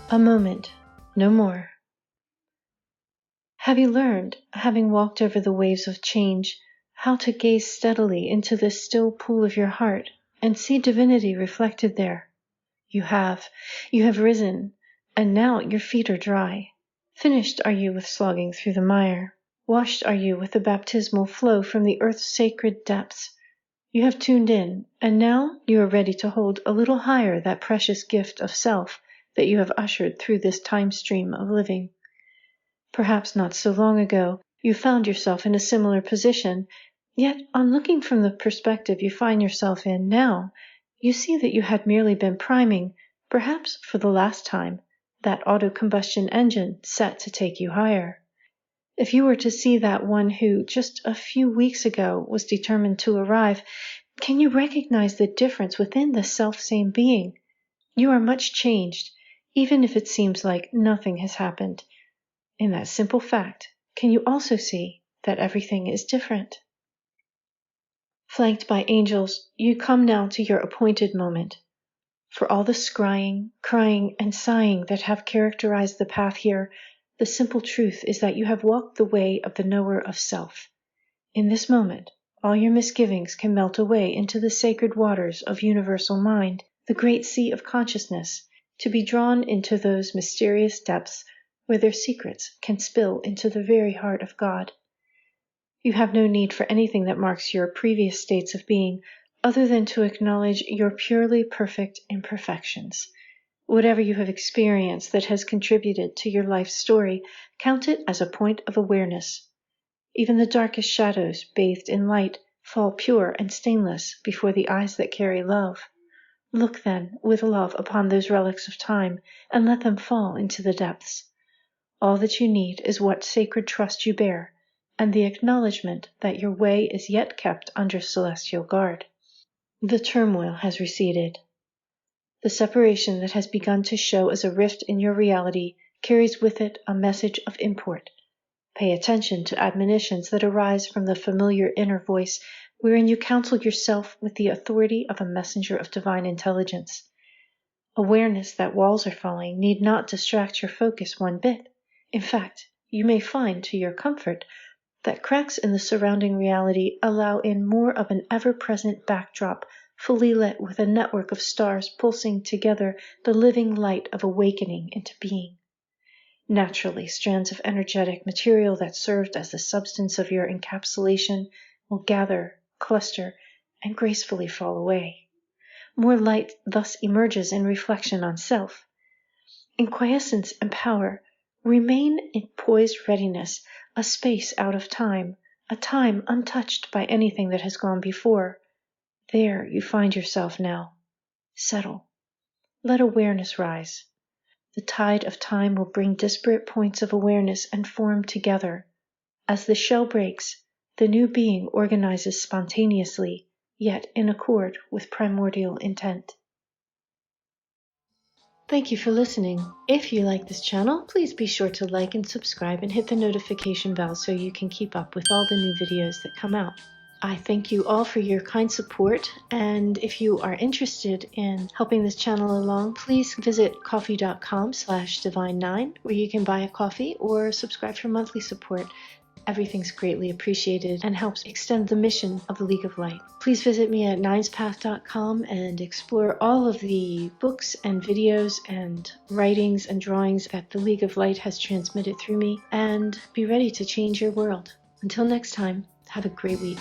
A moment, no more. Have you learned, having walked over the waves of change, how to gaze steadily into the still pool of your heart and see divinity reflected there? You have risen, and now your feet are dry. Finished are you with slogging through the mire. Washed are you with the baptismal flow from the earth's sacred depths. You have tuned in, and now you are ready to hold a little higher that precious gift of self that you have ushered through this time stream of living. Perhaps not so long ago, you found yourself in a similar position, yet on looking from the perspective you find yourself in now, you see that you had merely been priming, perhaps for the last time, that autocombustion engine set to take you higher. If you were to see that one who, just a few weeks ago, was determined to arrive, can you recognize the difference within the selfsame being? You are much changed, even if it seems like nothing has happened. In that simple fact, can you also see that everything is different? Flanked by angels, you come now to your appointed moment. For all the scrying, crying, and sighing that have characterized the path here, the simple truth is that you have walked the way of the knower of self. In this moment, all your misgivings can melt away into the sacred waters of universal mind, the great sea of consciousness, to be drawn into those mysterious depths where their secrets can spill into the very heart of God. You have no need for anything that marks your previous states of being, other than to acknowledge your purely perfect imperfections. Whatever you have experienced that has contributed to your life's story, count it as a point of awareness. Even the darkest shadows, bathed in light, fall pure and stainless before the eyes that carry love. Look then with love upon those relics of time, and let them fall into the depths. All that you need is what sacred trust you bear, and the acknowledgement that your way is yet kept under celestial guard. The turmoil has receded. The separation that has begun to show as a rift in your reality carries with it a message of import. Pay attention to admonitions that arise from the familiar inner voice, wherein you counsel yourself with the authority of a messenger of divine intelligence. Awareness that walls are falling need not distract your focus one bit. In fact, you may find, to your comfort, that cracks in the surrounding reality allow in more of an ever-present backdrop, fully lit with a network of stars pulsing together the living light of awakening into being. Naturally, strands of energetic material that served as the substance of your encapsulation will gather, cluster, and gracefully fall away. More light thus emerges in reflection on self. In quiescence and power, remain in poised readiness, a space out of time, a time untouched by anything that has gone before. There you find yourself now. Settle. Let awareness rise. The tide of time will bring disparate points of awareness and form together. As the shell breaks, the new being organizes spontaneously, yet in accord with primordial intent. Thank you for listening. If you like this channel, please be sure to like and subscribe and hit the notification bell so you can keep up with all the new videos that come out. I thank you all for your kind support, and if you are interested in helping this channel along, please visit ko-fi.com/divine9, where you can buy a coffee or subscribe for monthly support. Everything's greatly appreciated and helps extend the mission of the League of Light. Please visit me at ninespath.com and explore all of the books and videos and writings and drawings that the League of Light has transmitted through me, and be ready to change your world. Until next time, have a great week.